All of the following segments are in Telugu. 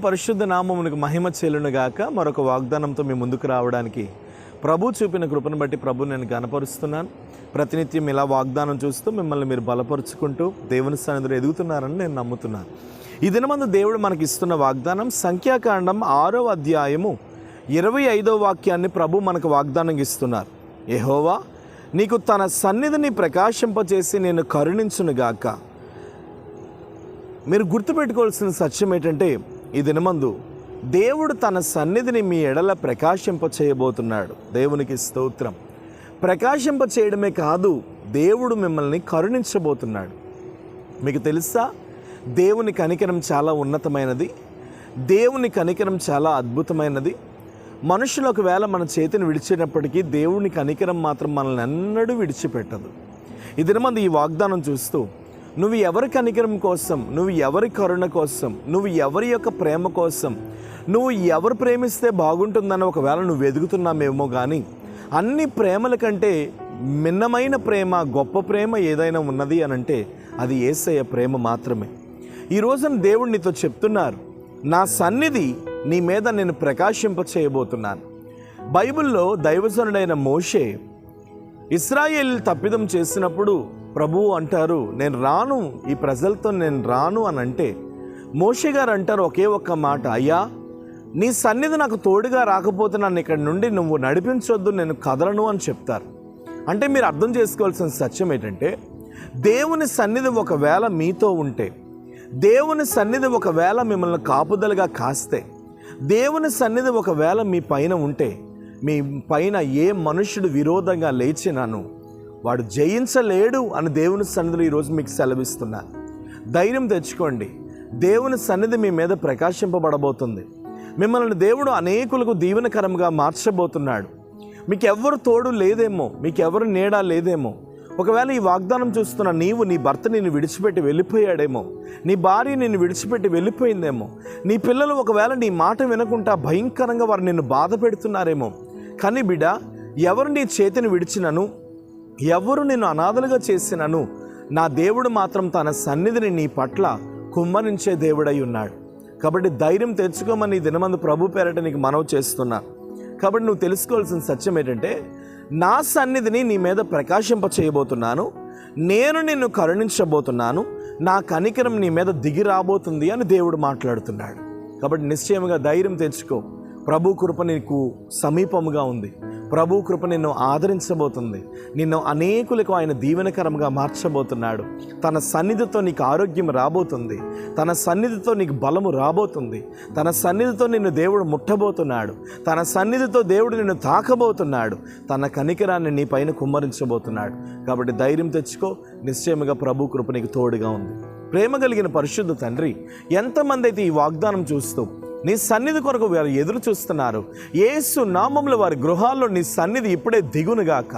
పరిశుద్ధ నామమునకు మహిమ చెల్లును గాక. మరొక వాగ్దానంతో మీ ముందుకు రావడానికి ప్రభు చూపిన కృపను బట్టి ప్రభు నేను గణపరుస్తున్నాను. ప్రతినిత్యం ఇలా వాగ్దానం చూస్తూ మిమ్మల్ని మీరు బలపరుచుకుంటూ దేవుని సన్నిధిలో ఎదుగుతున్నారని నేను నమ్ముతున్నాను. ఈ దినమందు దేవుడు మనకి ఇస్తున్న వాగ్దానం సంఖ్యాకాండం 6వ అధ్యాయము 25వ వాక్యాన్ని ప్రభు మనకు వాగ్దానం ఇస్తున్నారు. యెహోవా నీకు తన సన్నిధిని ప్రకాశింపచేసి నేను కరుణించునుగాక. మీరు గుర్తుపెట్టుకోవాల్సిన సత్యం ఏంటంటే, ఈ దినమందు దేవుడు తన సన్నిధిని మీ ఎడల ప్రకాశింప చేయబోతున్నాడు. దేవునికి స్తోత్రం. ప్రకాశింప చేయడమే కాదు, దేవుడు మిమ్మల్ని కరుణించబోతున్నాడు. మీకు తెలుసా, దేవుని కనికరం చాలా ఉన్నతమైనది. దేవుని కనికరం చాలా అద్భుతమైనది. మనుషులు ఒకవేళ మన చేతిని విడిచేటప్పటికీ దేవుని కనికరం మాత్రం మనల్ని ఎన్నడూ విడిచిపెట్టదు. ఈ దినమందు ఈ వాగ్దానం చూస్తూ, నువ్వు ఎవరి కనికరం కోసం, నువ్వు ఎవరి కరుణ కోసం, నువ్వు ఎవరి యొక్క ప్రేమ కోసం, నువ్వు ఎవరు ప్రేమిస్తే బాగుంటుందని ఒకవేళ నువ్వు ఎదుగుతున్నామేమో, కానీ అన్ని ప్రేమల కంటే మిన్నమైన ప్రేమ, గొప్ప ప్రేమ ఏదైనా ఉన్నది అని అంటే అది యేసయ్య ప్రేమ మాత్రమే. ఈ రోజున దేవుడు నీతో చెప్తున్నారు, నా సన్నిధి నీ మీద నేను ప్రకాశింప చేయబోతున్నాను. బైబిల్లో దైవజనుడైన మోషే ఇశ్రాయేలు తప్పిదం చేసినప్పుడు ప్రభువు అంటారు, నేను రాను, ఈ ప్రజలతో నేను రాను అని అంటే మోషే గారు అంటారు ఒకే ఒక్క మాట, అయ్యా నీ సన్నిధి నాకు తోడుగా రాకపోతే నన్ను ఇక్కడ నుండి నువ్వు నడిపించొద్దు, నేను కదలను అని చెప్తారు. అంటే మీరు అర్థం చేసుకోవాల్సిన సత్యం ఏంటంటే, దేవుని సన్నిధి ఒకవేళ మీతో ఉంటే, దేవుని సన్నిధి ఒకవేళ మిమ్మల్ని కాపుదలుగా కాస్తే, దేవుని సన్నిధి ఒకవేళ మీ పైన ఉంటే, మీ పైన ఏ మనుషుడు విరోధంగా లేచినాను వాడు జయించలేడు అని దేవుని సన్నిధిలో ఈరోజు మీకు సెలవిస్తున్నా. ధైర్యం తెచ్చుకోండి. దేవుని సన్నిధి మీ మీద ప్రకాశింపబడబోతుంది. మిమ్మల్ని దేవుడు అనేకులకు దీవెనకరంగా మార్చబోతున్నాడు. మీకు ఎవరు తోడు లేదేమో, మీకు ఎవరు నీడ లేదేమో. ఒకవేళ ఈ వాగ్దానం చూస్తున్న నీవు, నీ భర్త నిన్ను విడిచిపెట్టి వెళ్ళిపోయాడేమో, నీ భార్య నిన్ను విడిచిపెట్టి వెళ్ళిపోయిందేమో, నీ పిల్లలు ఒకవేళ నీ మాట వినకుండా భయంకరంగా వారు నిన్ను బాధ పెడుతున్నారేమో. కానీ బిడ్డ, ఎవరు నీ చేతిని విడిచినను, ఎవరు నిన్ను అనాథలుగా చేసినను, నా దేవుడు మాత్రం తన సన్నిధిని నీ పట్ల కుమ్మరించే దేవుడై ఉన్నాడు. కాబట్టి ధైర్యం తెచ్చుకోమని ఈ దినమందు ప్రభు పేరట నీకు మనవి చేస్తున్నా. కాబట్టి నువ్వు తెలుసుకోవాల్సిన సత్యం ఏంటంటే, నా సన్నిధిని నీ మీద ప్రకాశింప చేయబోతున్నాను, నేను నిన్ను కరుణించబోతున్నాను, నా కనికరం నీ మీద దిగి రాబోతుంది అని దేవుడు మాట్లాడుతున్నాడు. కాబట్టి నిశ్చయముగా ధైర్యం తెచ్చుకో. ప్రభు కృప నీకు సమీపముగా ఉంది. ప్రభు కృప నిన్ను ఆదరించబోతుంది. నిన్ను అనేకులకు ఆయన దీవెనకరంగా మార్చబోతున్నాడు. తన సన్నిధితో నీకు ఆరోగ్యం రాబోతుంది. తన సన్నిధితో నీకు బలము రాబోతుంది. తన సన్నిధితో నిన్ను దేవుడు ముట్టబోతున్నాడు. తన సన్నిధితో దేవుడు నిన్ను తాకబోతున్నాడు. తన కనికరాన్ని నీ పైన కుమ్మరించబోతున్నాడు. కాబట్టి ధైర్యం తెచ్చుకో. నిశ్చయముగా ప్రభు కృప నీకు తోడుగా ఉంది. ప్రేమ కలిగిన పరిశుద్ధ తండ్రి, ఎంతమంది అయితే ఈ వాగ్దానం చూస్తూ నీ సన్నిధి కొరకు వారు ఎదురు చూస్తున్నారు, యేసు నామములో వారి గృహాల్లో నీ సన్నిధి ఇప్పుడే దిగునుగాక.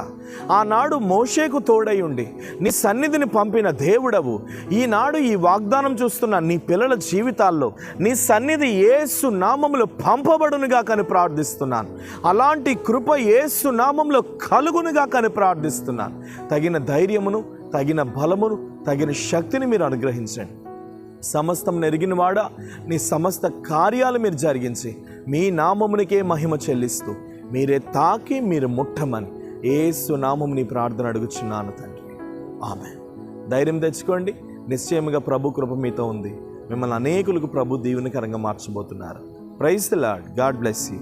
ఆనాడు మోషేకు తోడై ఉండి నీ సన్నిధిని పంపిన దేవుడవు, ఈనాడు ఈ వాగ్దానం చూస్తున్న నీ పిల్లల జీవితాల్లో నీ సన్నిధి యేసు నామములో పంపబడునుగాక అని ప్రార్థిస్తున్నాను. అలాంటి కృప యేసు నామములో కలుగునుగాక అని ప్రార్థిస్తున్నాను. తగిన ధైర్యమును, తగిన బలమును, తగిన శక్తిని మీరు అనుగ్రహించండి. సమస్తం నెరిగినవాడా, నీ సమస్త కార్యాలు మీరు జరిగించి మీ నామమునికే మహిమ చెల్లిస్తూ మీరే తాకి మీరు ముట్టమని యేసు నామముని ప్రార్థన అడుగుచున్నాను తండ్రి. ఆమేన్. ధైర్యం తెచ్చుకోండి. నిశ్చయముగా ప్రభు కృప మీతో ఉంది. మిమ్మల్ని అనేకులకు ప్రభు దీవెనకరంగా మార్చబోతున్నారు. Praise the lord. God bless you.